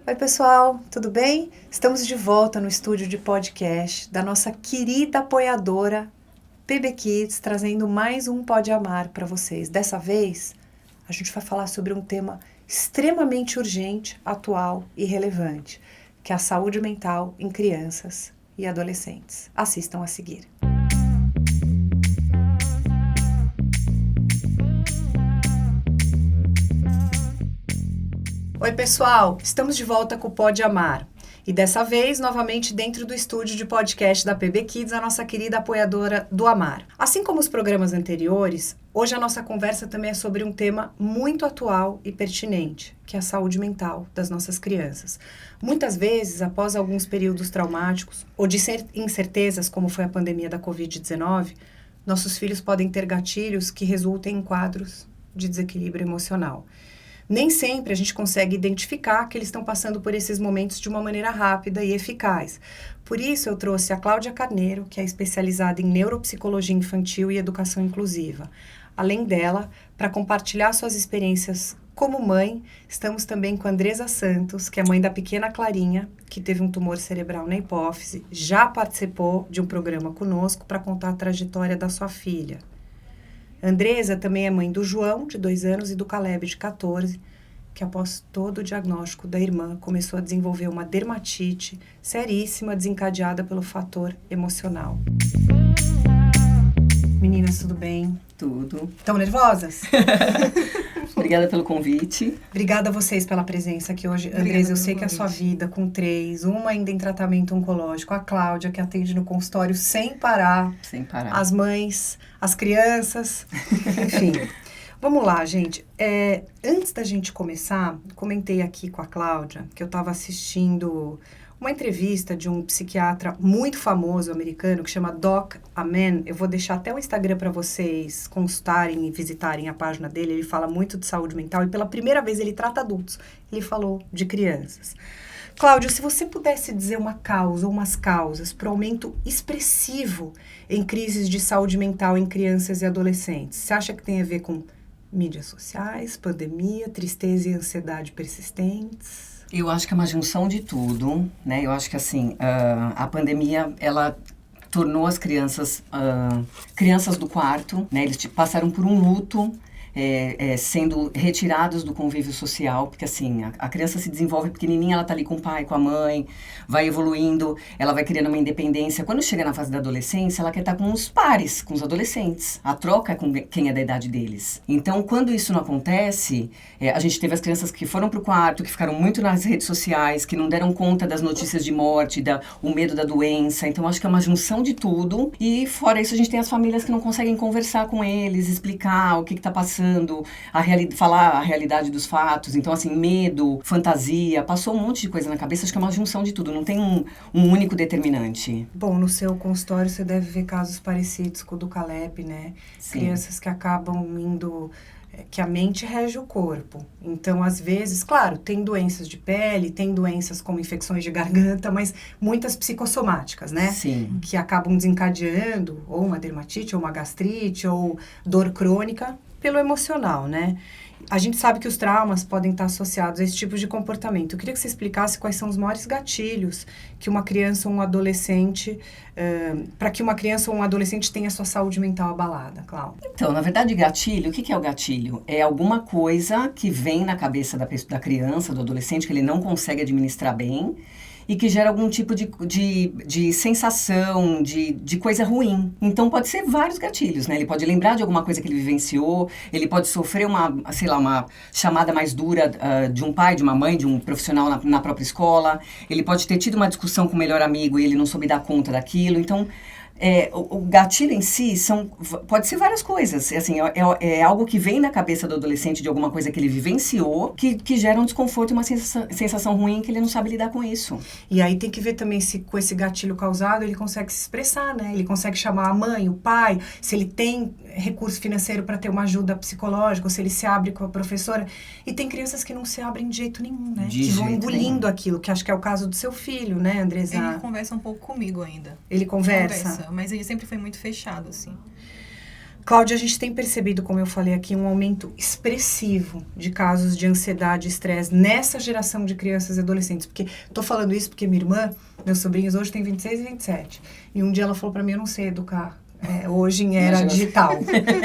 Oi pessoal, tudo bem? Estamos de volta no estúdio de podcast da nossa querida apoiadora PB Kids, trazendo mais um Pode Amar para vocês. Dessa vez, a gente vai falar sobre um tema extremamente urgente, atual e relevante, que é a saúde mental em crianças e adolescentes. Assistam a seguir. Oi pessoal, estamos de volta com o Pode Amar. E dessa vez, novamente dentro do estúdio de podcast da PB Kids, a nossa querida apoiadora do Amar. Assim como os programas anteriores, hoje a nossa conversa também é sobre um tema muito atual e pertinente, que é a saúde mental das nossas crianças. Muitas vezes, após alguns períodos traumáticos ou de incertezas, como foi a pandemia da Covid-19, nossos filhos podem ter gatilhos que resultem em quadros de desequilíbrio emocional. Nem sempre a gente consegue identificar que eles estão passando por esses momentos de uma maneira rápida e eficaz. Por isso, eu trouxe a Cláudia Carneiro, que é especializada em neuropsicologia infantil e educação inclusiva. Além dela, para compartilhar suas experiências como mãe, estamos também com a Andresa Santos, que é mãe da pequena Clarinha, que teve um tumor cerebral na hipófise, já participou de um programa conosco para contar a trajetória da sua filha. Andresa também é mãe do João, de 2 anos, e do Caleb, de 14, que após todo o diagnóstico da irmã, começou a desenvolver uma dermatite seríssima desencadeada pelo fator emocional. Meninas, tudo bem? Tudo. Estão nervosas? Obrigada pelo convite. Obrigada a vocês pela presença aqui hoje. Andresa, eu sei que a sua vida com 3, uma ainda em tratamento oncológico, a Cláudia, que atende no consultório sem parar. Sem parar. As mães, as crianças, enfim. Vamos lá, gente. Antes da gente começar, comentei aqui com a Cláudia que eu estava assistindo uma entrevista de um psiquiatra muito famoso americano que chama Doc Amen. Eu vou deixar até o Instagram para vocês consultarem e visitarem a página dele. Ele fala muito de saúde mental e pela primeira vez ele trata adultos. Ele falou de crianças. Cláudio, se você pudesse dizer uma causa ou umas causas para o aumento expressivo em crises de saúde mental em crianças e adolescentes, você acha que tem a ver com mídias sociais, pandemia, tristeza e ansiedade persistentes? Eu acho que é uma junção de tudo, né? Eu acho que, assim, a pandemia, ela tornou as crianças do quarto, né? Eles passaram por um luto, sendo retirados do convívio social, porque assim, a criança se desenvolve pequenininha, ela tá ali com o pai, com a mãe, vai evoluindo, ela vai criando uma independência. Quando chega na fase da adolescência, ela quer estar com os pares, com os adolescentes. A troca é com quem é da idade deles. Então, quando isso não acontece, a gente teve as crianças que foram pro quarto, que ficaram muito nas redes sociais, que não deram conta das notícias de morte, o medo da doença. Então, acho que é uma junção de tudo. E, fora isso, a gente tem as famílias que não conseguem conversar com eles, explicar o que tá passando, falar a realidade dos fatos. Então, assim, medo, fantasia, passou um monte de coisa na cabeça. Acho que é uma junção de tudo, não tem um único determinante. Bom, no seu consultório você deve ver casos parecidos com o do Caleb, né? Sim. Crianças que acabam indo... que a mente rege o corpo. Então, às vezes, claro, tem doenças de pele, tem doenças como infecções de garganta, mas muitas psicossomáticas, né? Sim. Que acabam desencadeando ou uma dermatite, ou uma gastrite, ou dor crônica pelo emocional, né? A gente sabe que os traumas podem estar associados a esse tipo de comportamento. Eu queria que você explicasse quais são os maiores gatilhos que uma criança ou um adolescente, para que uma criança ou um adolescente tenha sua saúde mental abalada, Cláudia. Então, na verdade, gatilho, o que é o gatilho? É alguma coisa que vem na cabeça da criança, do adolescente, que ele não consegue administrar bem, e que gera algum tipo de sensação, de coisa ruim. Então, pode ser vários gatilhos, né? Ele pode lembrar de alguma coisa que ele vivenciou, ele pode sofrer uma chamada mais dura de um pai, de uma mãe, de um profissional na própria escola. Ele pode ter tido uma discussão com o melhor amigo e ele não soube dar conta daquilo. Então, o gatilho em si pode ser várias coisas. Assim, é algo que vem na cabeça do adolescente de alguma coisa que ele vivenciou, que gera um desconforto e uma sensação ruim que ele não sabe lidar com isso. E aí tem que ver também se com esse gatilho causado ele consegue se expressar, né? Ele consegue chamar a mãe, o pai, se ele tem recurso financeiro para ter uma ajuda psicológica, ou se ele se abre com a professora. E tem crianças que não se abrem de jeito nenhum, né? Que vão engolindo aquilo, que acho que é o caso do seu filho, né, Andresa? Ele conversa um pouco comigo ainda. Ele conversa? Mas ele sempre foi muito fechado, assim. Cláudia, a gente tem percebido, como eu falei aqui, um aumento expressivo de casos de ansiedade e estresse nessa geração de crianças e adolescentes. Porque tô falando isso porque minha irmã, meus sobrinhos hoje têm 26 e 27. E um dia ela falou pra mim, eu não sei educar hoje em era digital.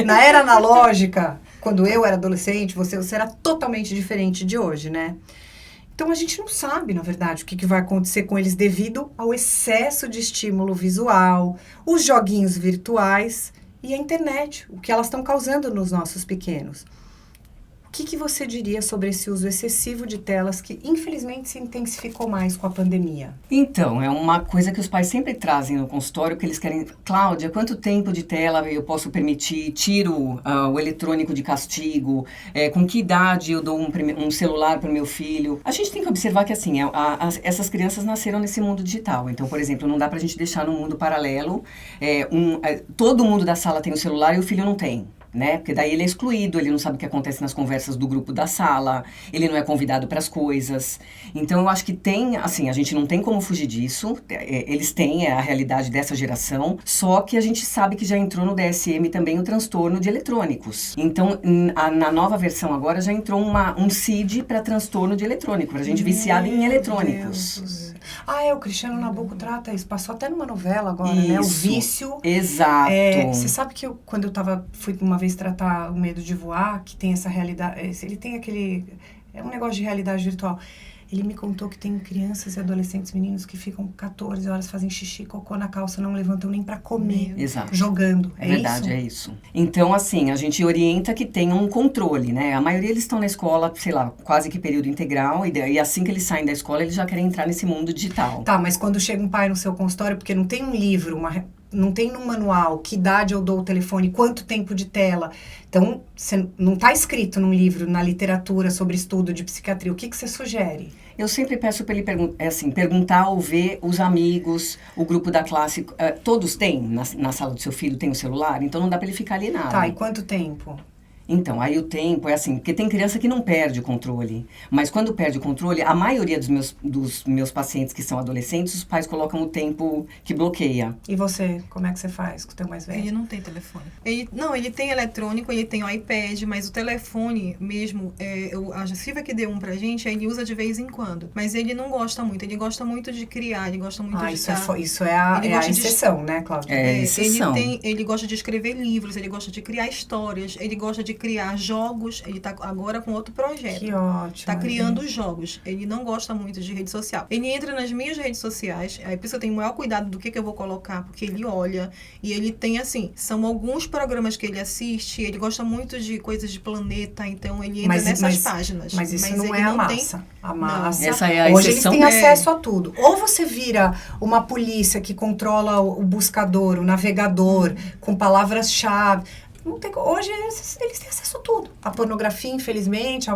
Na era analógica, quando eu era adolescente, você era totalmente diferente de hoje, né? Então, a gente não sabe, na verdade, o que vai acontecer com eles devido ao excesso de estímulo visual, os joguinhos virtuais e a internet, o que elas estão causando nos nossos pequenos. O que você diria sobre esse uso excessivo de telas que, infelizmente, se intensificou mais com a pandemia? Então, é uma coisa que os pais sempre trazem no consultório, que eles querem... Cláudia, quanto tempo de tela eu posso permitir? Tiro o eletrônico de castigo? Com que idade eu dou um celular para o meu filho? A gente tem que observar que, assim, essas crianças nasceram nesse mundo digital. Então, por exemplo, não dá para a gente deixar num mundo paralelo. Todo mundo da sala tem um celular e o filho não tem. Né? Porque daí ele é excluído, ele não sabe o que acontece nas conversas do grupo da sala, ele não é convidado para as coisas. Então, eu acho que tem, assim, a gente não tem como fugir disso, eles têm a realidade dessa geração, só que a gente sabe que já entrou no DSM também o transtorno de eletrônicos. Então, na nova versão agora já entrou um CID para transtorno de eletrônico, para gente viciada em eletrônicos. Deus. O Cristiano Nabuco trata isso, passou até numa novela agora, né? O vício. Exato. Você sabe que quando eu fui uma vez tratar o medo de voar, que tem essa realidade, ele tem aquele, um negócio de realidade virtual. Ele me contou que tem crianças e adolescentes, meninos, que ficam 14 horas, fazem xixi, cocô na calça, não levantam nem pra comer. Exato. Jogando. É verdade, é isso. Então, assim, a gente orienta que tenham um controle, né? A maioria eles estão na escola, sei lá, quase que período integral, e assim que eles saem da escola, eles já querem entrar nesse mundo digital. Tá, mas quando chega um pai no seu consultório, porque não tem um livro, não tem num manual que idade eu dou o telefone, quanto tempo de tela. Então, não está escrito num livro, na literatura sobre estudo de psiquiatria. O que você sugere? Eu sempre peço para ele perguntar ou ver os amigos, o grupo da classe. Todos têm, na sala do seu filho, tem o celular, então não dá para ele ficar alienado. Tá, e quanto tempo? Então, aí o tempo é assim, porque tem criança que não perde o controle. Mas quando perde o controle, a maioria dos meus pacientes que são adolescentes, os pais colocam o tempo que bloqueia. E você, como é que você faz com o teu mais velho? Ele não tem telefone. Ele tem eletrônico, ele tem o iPad, mas o telefone mesmo, a Silvia que deu um pra gente, ele usa de vez em quando. Mas ele não gosta muito, ele gosta muito de criar, ele gosta muito de isso é a exceção, né, Cláudia? É exceção. Ele gosta de escrever livros, ele gosta de criar histórias, ele gosta de criar jogos, ele tá agora com outro projeto. Que ótimo. Tá criando jogos. Ele não gosta muito de rede social. Ele entra nas minhas redes sociais, aí por isso eu tenho o maior cuidado do que eu vou colocar, porque ele olha, e ele tem assim, são alguns programas que ele assiste, ele gosta muito de coisas de planeta, então ele entra nessas páginas. Mas isso não é a massa. A massa. Essa é a hoje exceção. Eles têm acesso a tudo. Ou você vira uma polícia que controla o buscador, o navegador, com palavras-chave. Não tem, hoje eles têm acesso a tudo. A pornografia, infelizmente,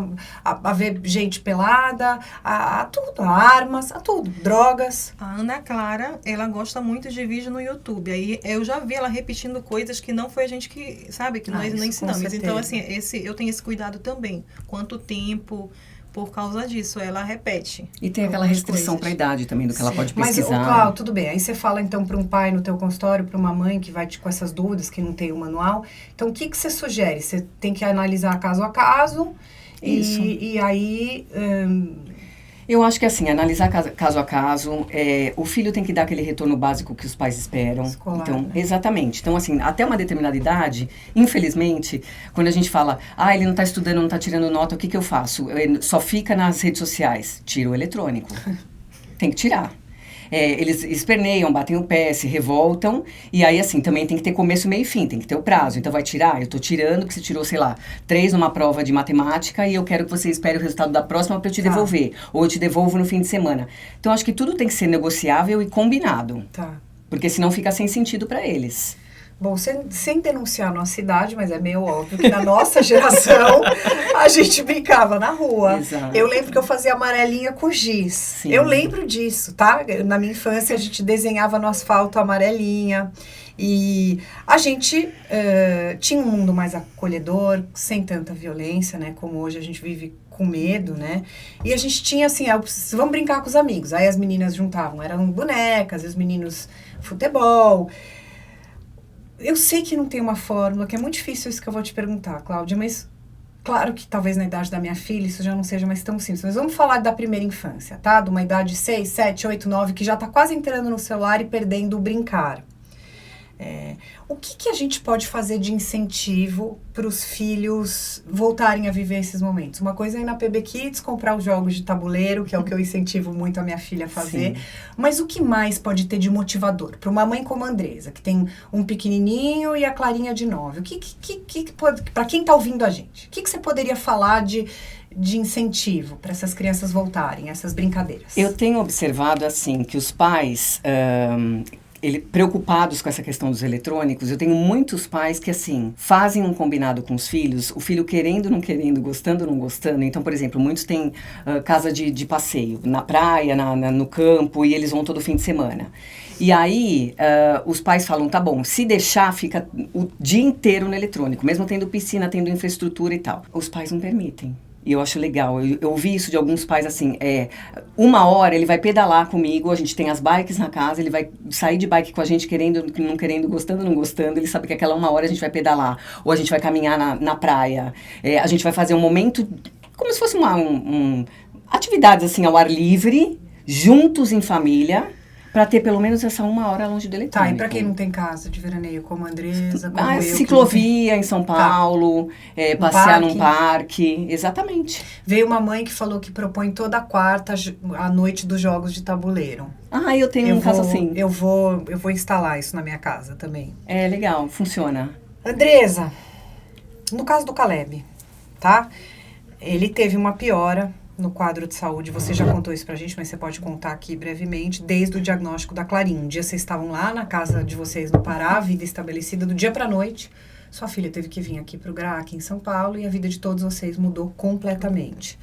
a ver gente pelada, a tudo, a armas, a tudo, drogas. A Ana Clara, ela gosta muito de vídeo no YouTube. Aí eu já vi ela repetindo coisas que não foi a gente que, sabe, que nós não ensinamos. Então, assim, eu tenho esse cuidado também. Quanto tempo... Por causa disso, ela repete. E tem aquela restrição para a idade também, do que ela pode pesquisar. Mas, Cláudio, tudo bem. Aí você fala, então, para um pai no teu consultório, para uma mãe que vai com essas dúvidas, que não tem o manual. Então, o que você sugere? Você tem que analisar caso a caso. Isso. E aí... Eu acho que assim, analisar caso a caso, o filho tem que dar aquele retorno básico que os pais esperam. Escolar, então, né? Exatamente. Então, assim, até uma determinada idade, infelizmente, quando a gente fala, ele não está estudando, não está tirando nota, o que eu faço? Só fica nas redes sociais. Tira o eletrônico. Tem que tirar. Eles esperneiam, batem o pé, se revoltam, e aí assim, também tem que ter começo, meio e fim, tem que ter o prazo. Então vai tirar, eu tô tirando, porque você tirou, sei lá, 3 numa prova de matemática, e eu quero que você espere o resultado da próxima para eu te devolver, ou eu te devolvo no fim de semana. Então acho que tudo tem que ser negociável e combinado, porque senão fica sem sentido para eles. Bom, sem denunciar a nossa idade, mas é meio óbvio que na nossa geração a gente brincava na rua. Exato. Eu lembro que eu fazia amarelinha com giz. Sim. Eu lembro disso, tá? Na minha infância a gente desenhava no asfalto amarelinha. E a gente tinha um mundo mais acolhedor, sem tanta violência, né? Como hoje a gente vive com medo, né? E a gente tinha assim, vamos brincar com os amigos. Aí as meninas juntavam, eram bonecas, e os meninos futebol. Eu sei que não tem uma fórmula, que é muito difícil isso que eu vou te perguntar, Cláudia, mas claro que talvez na idade da minha filha isso já não seja mais tão simples. Mas vamos falar da primeira infância, tá? De uma idade de 6, 7, 8, 9, que já tá quase entrando no celular e perdendo o brincar. O que a gente pode fazer de incentivo para os filhos voltarem a viver esses momentos? Uma coisa é ir na PB Kids, comprar os jogos de tabuleiro, que é o que eu incentivo muito a minha filha a fazer. Sim. Mas o que mais pode ter de motivador? Para uma mãe como a Andresa, que tem um pequenininho e a Clarinha de 9. Para quem está ouvindo a gente, o que você poderia falar de incentivo para essas crianças voltarem, essas brincadeiras? Eu tenho observado, assim, que os pais... preocupados com essa questão dos eletrônicos, eu tenho muitos pais que, assim, fazem um combinado com os filhos, o filho querendo, não querendo, gostando, não gostando. Então, por exemplo, muitos têm casa de passeio, na praia, no campo, e eles vão todo fim de semana. E aí, os pais falam, tá bom, se deixar, fica o dia inteiro no eletrônico, mesmo tendo piscina, tendo infraestrutura e tal. Os pais não permitem. E eu acho legal, eu ouvi isso de alguns pais assim, 1 hora ele vai pedalar comigo, a gente tem as bikes na casa, ele vai sair de bike com a gente querendo, não querendo, gostando, não gostando, ele sabe que aquela 1 hora a gente vai pedalar, ou a gente vai caminhar na praia, a gente vai fazer um momento, como se fosse atividades assim ao ar livre, juntos em família, para ter pelo menos essa 1 hora longe do eletrônico. Tá, e para quem não tem casa de veraneio, como a Andresa, como eu... Ciclovia em São Paulo, passear num parque, exatamente. Veio uma mãe que falou que propõe toda quarta a noite dos jogos de tabuleiro. Eu tenho um caso assim. Eu vou instalar isso na minha casa também. É legal, funciona. Andresa, no caso do Caleb, tá? Ele teve uma piora no quadro de saúde, você já contou isso pra gente, mas você pode contar aqui brevemente, desde o diagnóstico da Clarinha. Um dia vocês estavam lá na casa de vocês no Pará, vida estabelecida, do dia pra noite, sua filha teve que vir aqui pro GRAAC em São Paulo e a vida de todos vocês mudou completamente.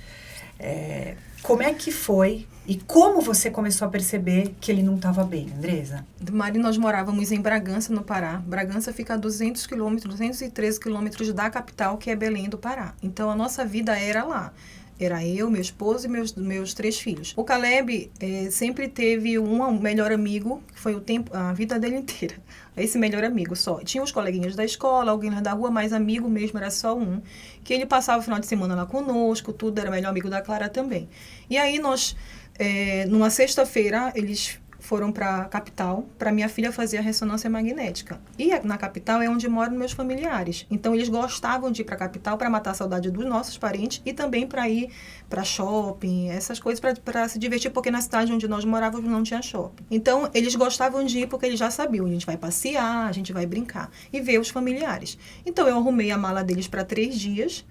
Como é que foi e como você começou a perceber que ele não estava bem, Andresa? Mari, nós morávamos em Bragança, no Pará. Bragança fica a 213 quilômetros da capital, que é Belém do Pará. Então, a nossa vida era lá. Era eu, meu esposo e meus 3 filhos. O Caleb sempre teve um melhor amigo, que foi a vida dele inteira. Esse melhor amigo só. Tinha os coleguinhas da escola, alguém lá da rua, mas amigo mesmo era só um. Que ele passava o final de semana lá conosco, tudo, era melhor amigo da Clara também. E aí nós, numa sexta-feira, eles foram para a capital, para minha filha fazer a ressonância magnética. E na capital é onde moram meus familiares. Então, eles gostavam de ir para a capital para matar a saudade dos nossos parentes e também para ir para shopping, essas coisas, para se divertir, porque na cidade onde nós morávamos não tinha shopping. Então, eles gostavam de ir porque eles já sabiam, a gente vai passear, a gente vai brincar e ver os familiares. Então, eu arrumei a mala deles para 3 dias,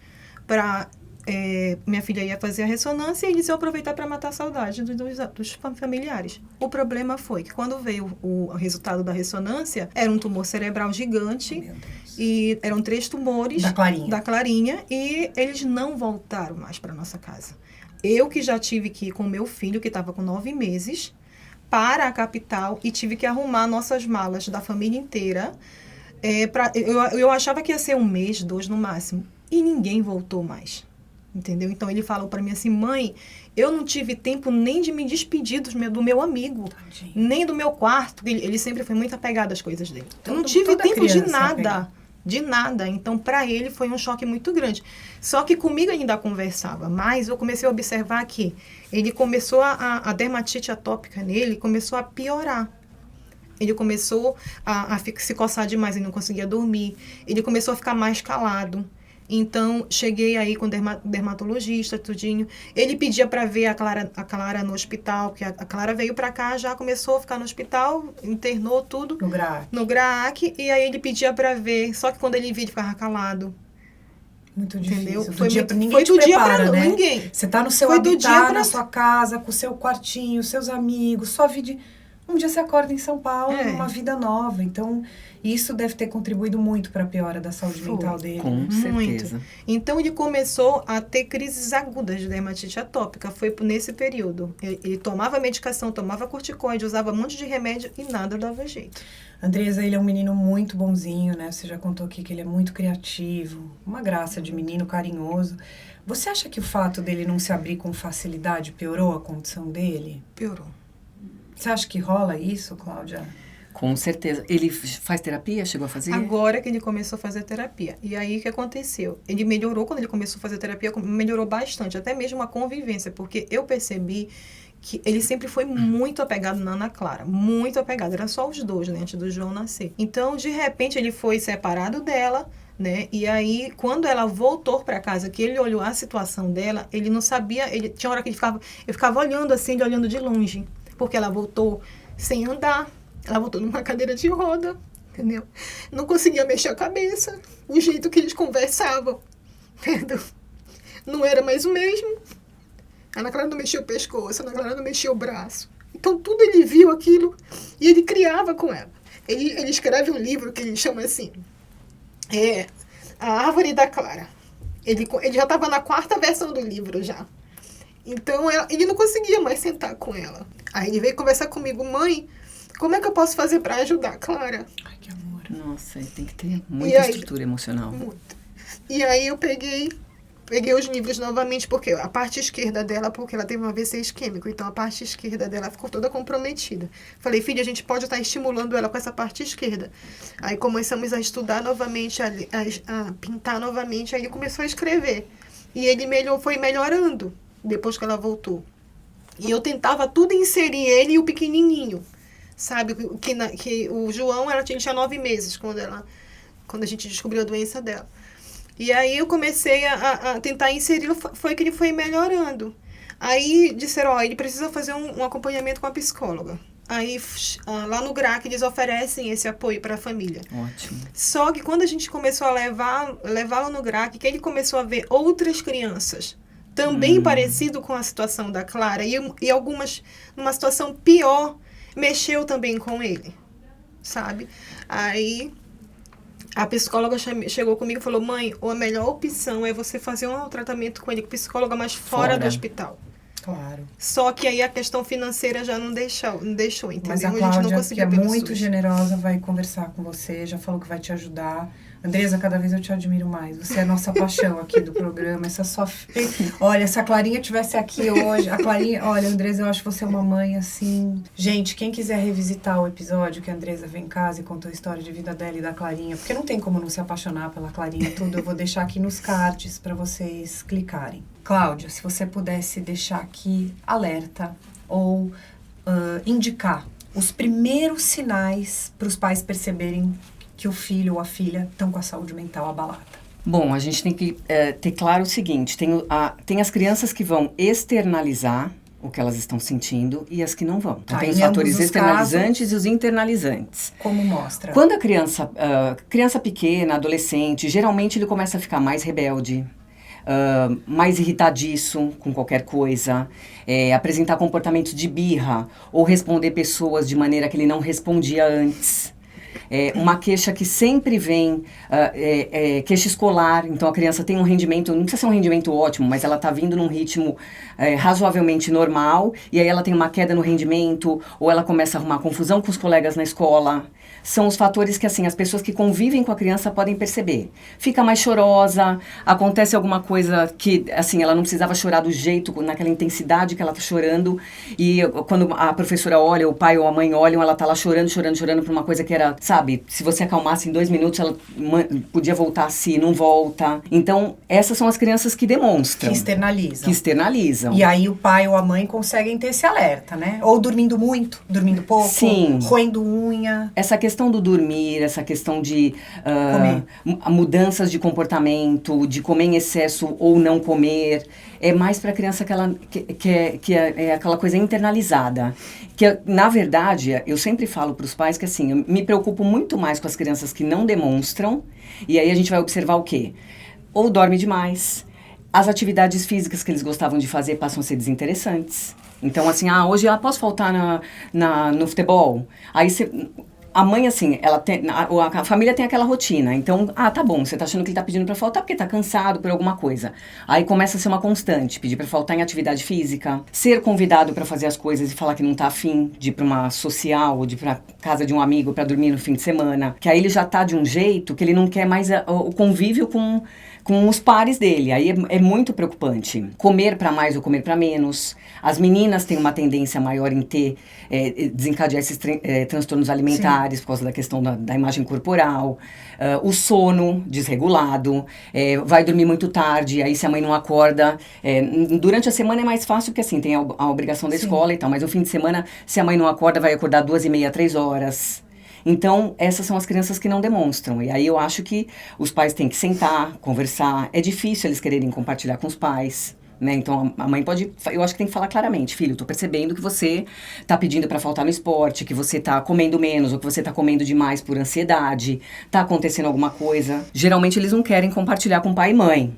para... minha filha ia fazer a ressonância e eles iam aproveitar para matar a saudade dos familiares. O problema foi que quando veio o resultado da ressonância, era um tumor cerebral gigante e eram 3 tumores da Clarinha e eles não voltaram mais para nossa casa. Eu que já tive que ir com meu filho, que estava com 9 meses, para a capital e tive que arrumar nossas malas da família inteira. Eu achava que ia ser 1 mês, 2 no máximo, e ninguém voltou mais. Entendeu? Então, ele falou para mim assim, mãe, eu não tive tempo nem de me despedir do meu amigo, tadinho, nem do meu quarto. Ele sempre foi muito apegado às coisas dele. Eu não tive tempo de nada. Então, para ele, foi um choque muito grande. Só que comigo ainda conversava, mas eu comecei a observar que ele começou a dermatite atópica nele, começou a piorar. Ele começou a se coçar demais, ele não conseguia dormir. Ele começou a ficar mais calado. Então, cheguei aí com o dermatologista, tudinho. Ele pedia para ver a Clara no hospital, porque a Clara veio para cá, já começou a ficar no hospital, internou tudo. No GRAAC. E aí ele pedia para ver, só que quando ele via, ele ficava calado. Muito difícil. Entendeu? Ninguém te prepara, né? Ninguém. Você tá no seu habitat, na sua casa, com o seu quartinho, seus amigos, sua vida... Um dia você acorda em São Paulo, uma vida nova. Então, isso deve ter contribuído muito para a piora da saúde mental dele. Com certeza. Então, ele começou a ter crises agudas de dermatite atópica. Foi nesse período. Ele tomava medicação, tomava corticoide, usava um monte de remédio e nada dava jeito. Andresa, ele é um menino muito bonzinho, né? Você já contou aqui que ele é muito criativo. Uma graça de menino, carinhoso. Você acha que o fato dele não se abrir com facilidade piorou a condição dele? Piorou. Você acha que rola isso, Cláudia? Com certeza. Ele faz terapia? Chegou a fazer? Agora que ele começou a fazer terapia. E aí, o que aconteceu? Ele melhorou, quando ele começou a fazer terapia, melhorou bastante, até mesmo a convivência, porque eu percebi que ele sempre foi muito apegado na Ana Clara, muito apegado, era só os dois, né, antes do João nascer. Então, de repente, ele foi separado dela, né, e aí, quando ela voltou para casa, que ele olhou a situação dela, ele não sabia, tinha hora que eu ficava olhando assim, ele olhando de longe, porque ela voltou sem andar, ela voltou numa cadeira de roda, entendeu? Não conseguia mexer a cabeça, o jeito que eles conversavam, entendeu? Não era mais o mesmo. A Ana Clara não mexia o pescoço, a Ana Clara não mexia o braço. Então, tudo ele viu aquilo e ele criava com ela. Ele escreve um livro que ele chama assim, A Árvore da Clara. Ele já estava na 4ª versão do livro já. Então, ele não conseguia mais sentar com ela. Aí ele veio conversar comigo, mãe, como é que eu posso fazer para ajudar a Clara? Ai, que amor. Nossa, ele tem que ter muita estrutura emocional. Muito. E aí eu peguei os livros novamente, porque a parte esquerda dela, porque ela teve um AVC isquêmico, então a parte esquerda dela ficou toda comprometida. Falei, filha, a gente pode estar estimulando ela com essa parte esquerda. Aí começamos a estudar novamente, a pintar novamente, aí ele começou a escrever. E ele foi melhorando depois que ela voltou. E eu tentava tudo inserir ele e o pequenininho, sabe? Que o João, ele tinha 9 meses quando a gente descobriu a doença dela. E aí eu comecei a tentar inseri-lo, foi que ele foi melhorando. Aí disseram, ele precisa fazer um acompanhamento com a psicóloga. Aí lá no GRAC eles oferecem esse apoio para a família. Ótimo. Só que quando a gente começou a levá-lo no GRAC, que ele começou a ver outras crianças também parecido com a situação da Clara e algumas numa situação pior, mexeu também com ele, sabe? Aí a psicóloga chegou comigo e falou, mãe, a melhor opção é você fazer um tratamento com ele, com psicóloga, mas fora do hospital. Claro. Só que aí a questão financeira já não deixou, entendeu? Mas a gente Cláudia, não que conseguiu é pelo muito SUS. generosa, vai conversar com você, já falou que vai te ajudar. Andresa, cada vez eu te admiro mais. Você é a nossa paixão aqui do programa. Essa sua... Olha, se a Clarinha tivesse aqui hoje... A Clarinha... Olha, Andresa, eu acho que você é uma mãe, assim... Gente, quem quiser revisitar o episódio que a Andresa vem em casa e contou a história de vida dela e da Clarinha, porque não tem como não se apaixonar pela Clarinha e tudo, eu vou deixar aqui nos cards para vocês clicarem. Cláudia, se você pudesse deixar aqui alerta ou indicar os primeiros sinais para os pais perceberem que o filho ou a filha estão com a saúde mental abalada. Bom, a gente tem que ter claro o seguinte, tem as crianças que vão externalizar o que elas estão sentindo e as que não vão. Então, tem os fatores externalizantes casos, e os internalizantes. Como mostra? Quando a criança pequena, adolescente, geralmente ele começa a ficar mais rebelde, mais irritadiço com qualquer coisa, apresentar comportamentos de birra ou responder pessoas de maneira que ele não respondia antes. Uma queixa que sempre vem, queixa escolar, então a criança tem um rendimento, não precisa ser um rendimento ótimo, mas ela está vindo num ritmo razoavelmente normal, e aí ela tem uma queda no rendimento, ou ela começa a arrumar confusão com os colegas na escola. São os fatores que, assim, as pessoas que convivem com a criança podem perceber. Fica mais chorosa, acontece alguma coisa que, assim, ela não precisava chorar do jeito, naquela intensidade que ela está chorando, e quando a professora olha, o pai ou a mãe olham, ela está lá chorando por uma coisa que era, sabe, se você acalmasse em 2 minutos, ela podia voltar a si, não volta. Então, essas são as crianças que demonstram. Que externalizam. Que externalizam. E aí o pai ou a mãe conseguem ter esse alerta, né? Ou dormindo muito, dormindo pouco. Sim. Roendo unha. Essa questão do dormir, essa questão de mudanças de comportamento, de comer em excesso ou não comer, é mais para a criança que é aquela coisa internalizada. Que, na verdade, eu sempre falo para os pais que, assim, eu me preocupo muito mais com as crianças que não demonstram, e aí a gente vai observar o quê? Ou dorme demais, as atividades físicas que eles gostavam de fazer passam a ser desinteressantes. Então, assim, hoje posso faltar no futebol? Aí a mãe, assim, a família tem aquela rotina. Então, tá bom, você tá achando que ele tá pedindo pra faltar porque tá cansado por alguma coisa. Aí começa a ser uma constante, pedir pra faltar em atividade física, ser convidado pra fazer as coisas e falar que não tá afim de ir pra uma social ou de ir pra casa de um amigo pra dormir no fim de semana. Que aí ele já tá de um jeito que ele não quer mais o convívio com com os pares dele. Aí é muito preocupante. Comer para mais ou comer para menos. As meninas têm uma tendência maior em ter, desencadear esses transtornos alimentares, por causa da questão da imagem corporal. O sono desregulado. Vai dormir muito tarde, aí se a mãe não acorda. Durante a semana é mais fácil, porque assim, tem a obrigação da escola e tal. Mas no fim de semana, se a mãe não acorda, vai acordar 2h30, 3 horas. Então, essas são as crianças que não demonstram. E aí eu acho que os pais têm que sentar, conversar. É difícil eles quererem compartilhar com os pais, né? Então, a mãe pode... Eu acho que tem que falar claramente. Filho, tô percebendo que você tá pedindo para faltar no esporte, que você tá comendo menos, ou que você tá comendo demais por ansiedade, tá acontecendo alguma coisa. Geralmente, eles não querem compartilhar com pai e mãe.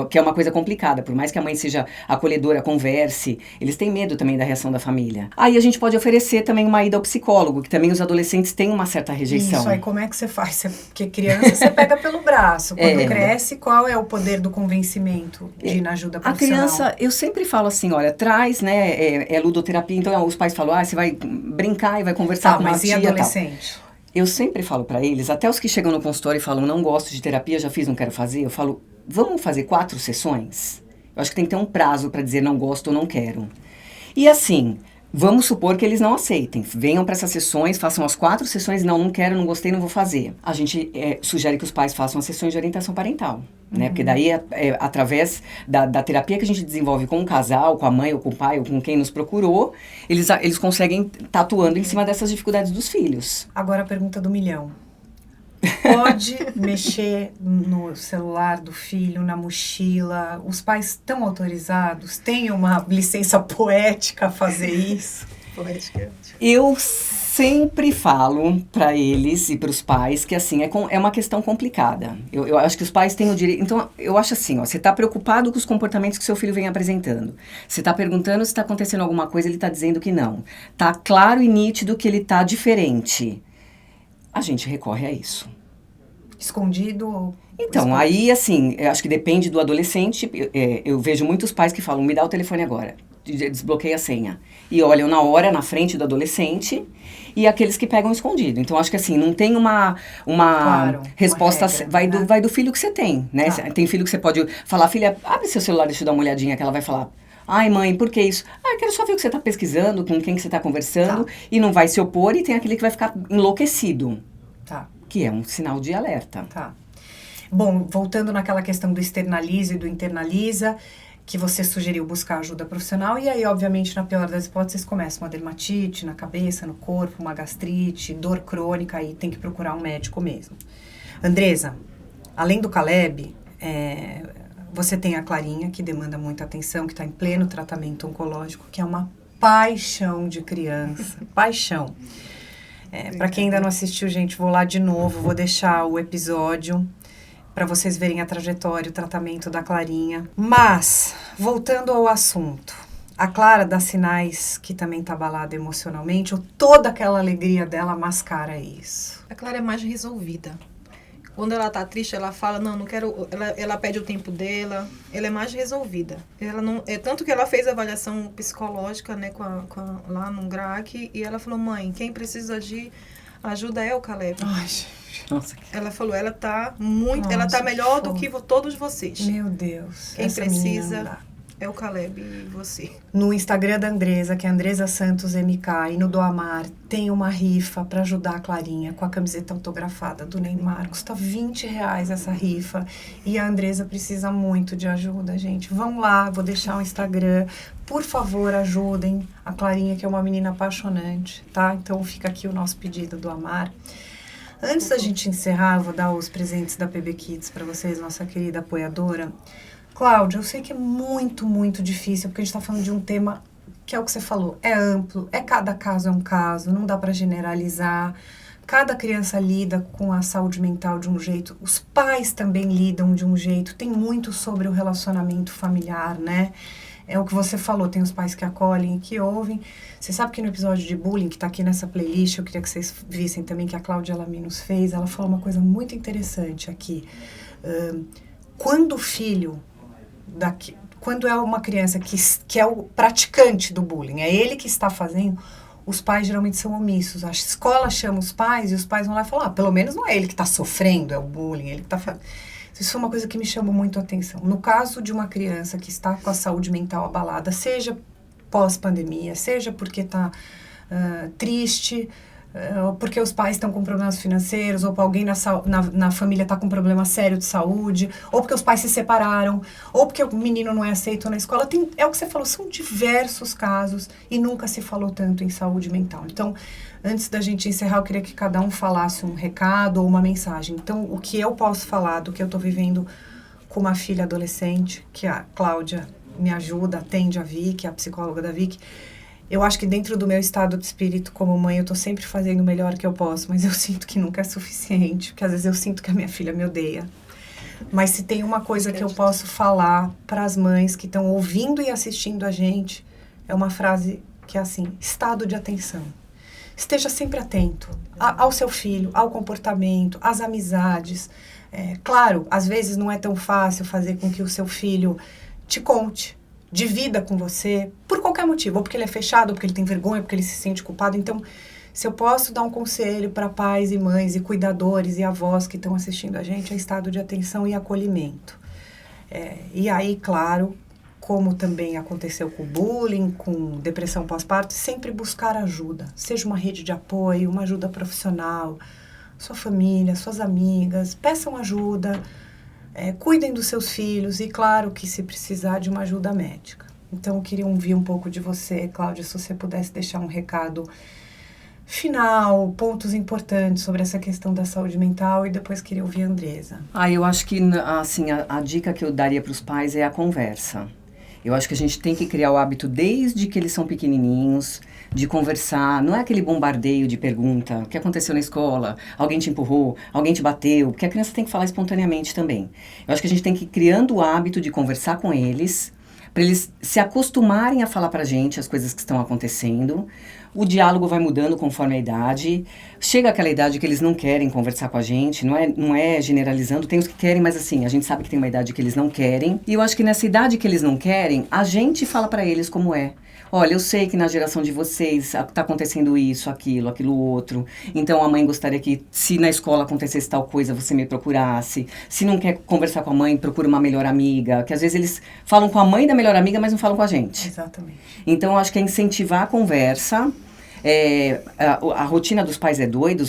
Que é uma coisa complicada, por mais que a mãe seja acolhedora, converse, eles têm medo também da reação da família. Aí a gente pode oferecer também uma ida ao psicólogo, que também os adolescentes têm uma certa rejeição. Isso, aí como é que você faz? Porque criança você pega pelo braço, quando cresce, qual é o poder do convencimento de ir na ajuda profissional? A criança, eu sempre falo assim, olha, traz, né, ludoterapia, então os pais falam, você vai brincar e vai conversar com uma tia. Mas e adolescente? Tal. Eu sempre falo pra eles, até os que chegam no consultório e falam, não gosto de terapia, já fiz, não quero fazer, eu falo, vamos fazer 4 sessões? Eu acho que tem que ter um prazo para dizer não gosto ou não quero. E assim, vamos supor que eles não aceitem. Venham para essas sessões, façam as 4 sessões, não quero, não gostei, não vou fazer. A gente sugere que os pais façam as sessões de orientação parental, né? Porque daí através da terapia que a gente desenvolve com o casal, com a mãe ou com o pai ou com quem nos procurou, eles conseguem estar atuando em cima dessas dificuldades dos filhos. Agora a pergunta do milhão. Pode mexer no celular do filho, na mochila? Os pais estão autorizados? Tem uma licença poética a fazer isso? Poética. Eu sempre falo para eles e para os pais que assim, é uma questão complicada. Eu acho que os pais têm o direito... Então, eu acho assim, você está preocupado com os comportamentos que seu filho vem apresentando. Você está perguntando se está acontecendo alguma coisa, ele está dizendo que não. Tá claro e nítido que ele está diferente. A gente recorre a isso. Escondido ou... Então, aí assim, eu acho que depende do adolescente. Eu vejo muitos pais que falam, me dá o telefone agora, desbloqueia a senha. E olham na hora, na frente do adolescente, e aqueles que pegam escondido. Então, acho que assim, não tem uma resposta, uma regra, vai do filho que você tem, né? Tem filho que você pode falar, filha, abre seu celular, deixa eu dar uma olhadinha, que ela vai falar... Ai, mãe, por que isso? Eu quero só ver o que você está pesquisando, com quem que você está conversando, e não vai se opor, e tem aquele que vai ficar enlouquecido. Tá. Que é um sinal de alerta. Tá. Bom, voltando naquela questão do externaliza e do internaliza, que você sugeriu buscar ajuda profissional, e aí, obviamente, na pior das hipóteses, começa uma dermatite na cabeça, no corpo, uma gastrite, dor crônica, aí tem que procurar um médico mesmo. Andresa, além do Caleb, você tem a Clarinha, que demanda muita atenção, que está em pleno tratamento oncológico, que é uma paixão de criança. Paixão. Para quem ainda não assistiu, gente, vou lá de novo, vou deixar o episódio para vocês verem a trajetória, o tratamento da Clarinha. Mas, voltando ao assunto, a Clara dá sinais que também está abalada emocionalmente, ou toda aquela alegria dela mascara isso? A Clara é mais resolvida. Quando ela tá triste, ela fala, não quero... Ela pede o tempo dela, ela é mais resolvida. Ela não, tanto que ela fez a avaliação psicológica, né, lá no GRAC, e ela falou, mãe, quem precisa de ajuda é o Caleb. Ai, nossa. Ela falou, ela tá melhor do que todos vocês. Meu Deus. Quem precisa é o Caleb e você. No Instagram da Andresa, que é Andresa Santos MK, e no do Amar, tem uma rifa para ajudar a Clarinha com a camiseta autografada do Neymar. Custa R$20 essa rifa. E a Andresa precisa muito de ajuda, gente. Vão lá, vou deixar o Instagram. Por favor, ajudem a Clarinha, que é uma menina apaixonante, tá? Então fica aqui o nosso pedido do Amar. Antes da gente encerrar, vou dar os presentes da PB Kids para vocês, nossa querida apoiadora. Cláudia, eu sei que é muito, muito difícil, porque a gente está falando de um tema que é o que você falou, é amplo, cada caso é um caso, não dá para generalizar. Cada criança lida com a saúde mental de um jeito, os pais também lidam de um jeito, tem muito sobre o relacionamento familiar, né? É o que você falou, tem os pais que acolhem e que ouvem. Você sabe que no episódio de bullying, que está aqui nessa playlist, eu queria que vocês vissem também, que a Cláudia Laminos fez, ela falou uma coisa muito interessante aqui. Quando o filho... quando é uma criança que é o praticante do bullying, é ele que está fazendo, os pais geralmente são omissos. A escola chama os pais e os pais vão lá e falam, pelo menos não é ele que está sofrendo, é o bullying, ele que está fazendo. Isso foi uma coisa que me chamou muito a atenção. No caso de uma criança que está com a saúde mental abalada, seja pós-pandemia, seja porque está triste, ou porque os pais estão com problemas financeiros, ou porque alguém na família está com problema sério de saúde, ou porque os pais se separaram, ou porque o menino não é aceito na escola. É o que você falou, são diversos casos e nunca se falou tanto em saúde mental. Então, antes da gente encerrar, eu queria que cada um falasse um recado ou uma mensagem. Então, o que eu posso falar do que eu estou vivendo com uma filha adolescente, que a Cláudia me ajuda, atende a Vicky, a psicóloga da Vicky. Eu acho que dentro do meu estado de espírito como mãe, eu tô sempre fazendo o melhor que eu posso, mas eu sinto que nunca é suficiente, porque às vezes eu sinto que a minha filha me odeia. Mas se tem uma coisa que eu posso falar para as mães que estão ouvindo e assistindo a gente, é uma frase que é assim, estado de atenção. Esteja sempre atento ao seu filho, ao comportamento, às amizades. Claro, às vezes não é tão fácil fazer com que o seu filho te conte, divida com você, por qualquer motivo, ou porque ele é fechado, ou porque ele tem vergonha, ou porque ele se sente culpado. Então, se eu posso dar um conselho para pais e mães e cuidadores e avós que estão assistindo a gente, é estado de atenção e acolhimento. E aí, claro, como também aconteceu com bullying, com depressão pós-parto, sempre buscar ajuda, seja uma rede de apoio, uma ajuda profissional, sua família, suas amigas, peçam ajuda, cuidem dos seus filhos e, claro, que se precisar de uma ajuda médica. Então, eu queria ouvir um pouco de você, Cláudia, se você pudesse deixar um recado final, pontos importantes sobre essa questão da saúde mental, e depois queria ouvir a Andresa. Eu acho que, assim, a dica que eu daria para os pais é a conversa. Eu acho que a gente tem que criar o hábito desde que eles são pequenininhos, de conversar. Não é aquele bombardeio de pergunta, o que aconteceu na escola, alguém te empurrou, alguém te bateu, porque a criança tem que falar espontaneamente também. Eu acho que a gente tem que ir criando o hábito de conversar com eles, para eles se acostumarem a falar pra gente as coisas que estão acontecendo. O diálogo vai mudando conforme a idade. Chega aquela idade que eles não querem conversar com a gente, não é generalizando, tem os que querem, mas assim, a gente sabe que tem uma idade que eles não querem. E eu acho que nessa idade que eles não querem, a gente fala pra eles como é. Olha, eu sei que na geração de vocês tá acontecendo isso, aquilo outro. Então a mãe gostaria que, se na escola acontecesse tal coisa, você me procurasse. Se não quer conversar com a mãe, procura uma melhor amiga. Que às vezes eles falam com a mãe da melhor amiga, mas não falam com a gente. Exatamente. Então eu acho que é incentivar a conversa. A rotina dos pais é doida,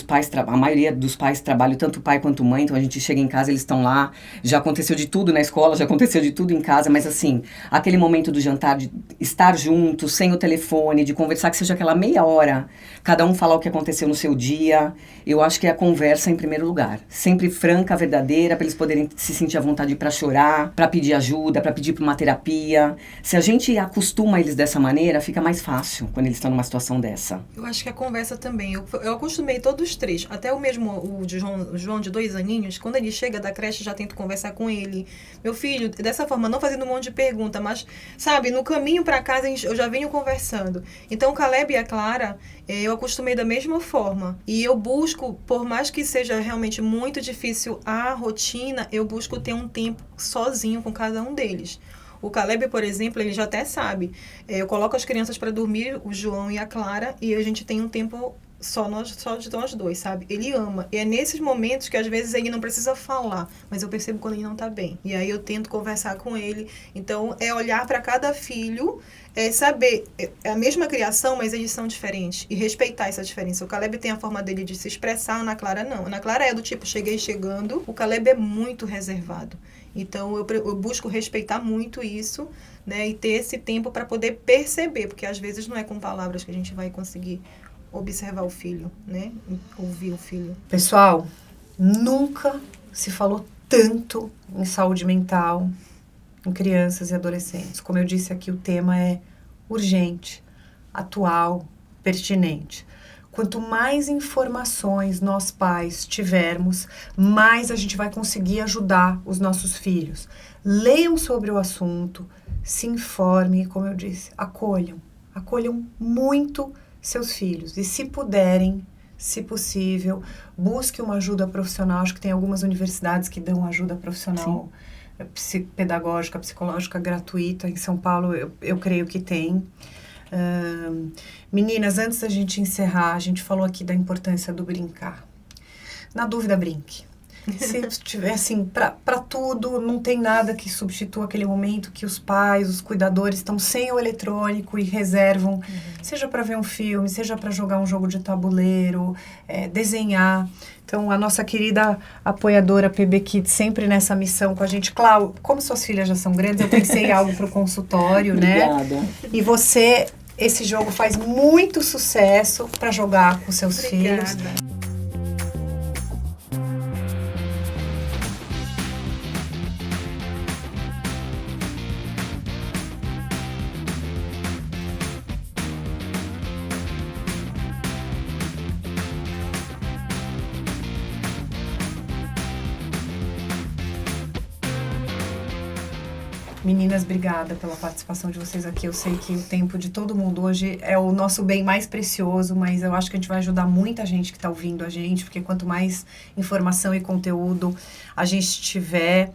a maioria dos pais trabalham tanto pai quanto mãe, então a gente chega em casa, eles estão lá, já aconteceu de tudo na escola, já aconteceu de tudo em casa, mas assim, aquele momento do jantar, de estar junto, sem o telefone, de conversar, que seja aquela meia hora, cada um falar o que aconteceu no seu dia, eu acho que é a conversa em primeiro lugar, sempre franca, verdadeira, para eles poderem se sentir à vontade para chorar, para pedir ajuda, para pedir para uma terapia. Se a gente acostuma eles dessa maneira, fica mais fácil quando eles estão numa situação dessa. Eu acho que a conversa também. Eu acostumei todos os três. Até o João de 2 aninhos, quando ele chega da creche, já tento conversar com ele. Meu filho, dessa forma, não fazendo um monte de pergunta, mas, sabe, no caminho para casa eu já venho conversando. Então, o Caleb e a Clara, eu acostumei da mesma forma. E eu busco, por mais que seja realmente muito difícil a rotina, eu busco ter um tempo sozinho com cada um deles. O Caleb, por exemplo, ele já até sabe. Eu coloco as crianças para dormir, o João e a Clara, e a gente tem um tempo só de nós dois, sabe? Ele ama. E é nesses momentos que às vezes ele não precisa falar, mas eu percebo quando ele não tá bem. E aí eu tento conversar com ele. Então, é olhar para cada filho, saber, é a mesma criação, mas eles são diferentes. E respeitar essa diferença. O Caleb tem a forma dele de se expressar, a Ana Clara não. A Ana Clara é do tipo, cheguei chegando. O Caleb é muito reservado. Então, eu busco respeitar muito isso, né? E ter esse tempo para poder perceber, porque às vezes não é com palavras que a gente vai conseguir observar o filho, né? Ouvir o filho. Pessoal, nunca se falou tanto em saúde mental em crianças e adolescentes. Como eu disse aqui, o tema é urgente, atual, pertinente. Quanto mais informações nós pais tivermos, mais a gente vai conseguir ajudar os nossos filhos. Leiam sobre o assunto, se informem, como eu disse, acolham muito seus filhos. E se puderem, se possível, busque uma ajuda profissional. Acho que tem algumas universidades que dão ajuda profissional, pedagógica, psicológica gratuita. Em São Paulo, eu creio que tem. Meninas, antes da gente encerrar, a gente falou aqui da importância do brincar. Na dúvida, brinque. Se tiver assim, para tudo, não tem nada que substitua aquele momento que os pais, os cuidadores estão sem o eletrônico e reservam, seja para ver um filme, seja para jogar um jogo de tabuleiro, desenhar. Então, a nossa querida apoiadora PB Kids sempre nessa missão com a gente. Clau, como suas filhas já são grandes, eu pensei em algo para o consultório, né? Obrigada. E você, esse jogo faz muito sucesso para jogar com seus filhos. Meninas, obrigada pela participação de vocês aqui. Eu sei que o tempo de todo mundo hoje é o nosso bem mais precioso, mas eu acho que a gente vai ajudar muita gente que está ouvindo a gente, porque quanto mais informação e conteúdo a gente tiver,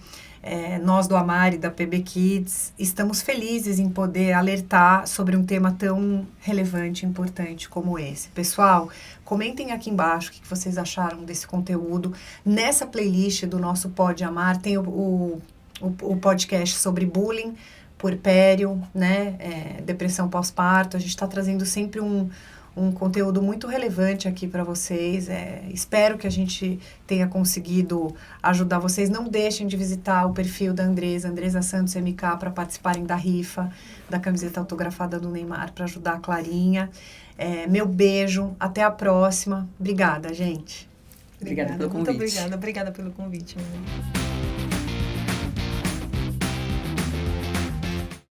nós do Amar e da PB Kids, estamos felizes em poder alertar sobre um tema tão relevante e importante como esse. Pessoal, comentem aqui embaixo o que vocês acharam desse conteúdo. Nessa playlist do nosso Pode Amar tem o podcast sobre bullying, puerpério, né, depressão pós-parto. A gente está trazendo sempre um conteúdo muito relevante aqui para vocês. Espero que a gente tenha conseguido ajudar vocês. Não deixem de visitar o perfil da Andresa Santos MK, para participarem da rifa da camiseta autografada do Neymar, para ajudar a Clarinha. Meu beijo, até a próxima. Obrigada, gente. Obrigada pelo convite. Muito obrigada pelo convite.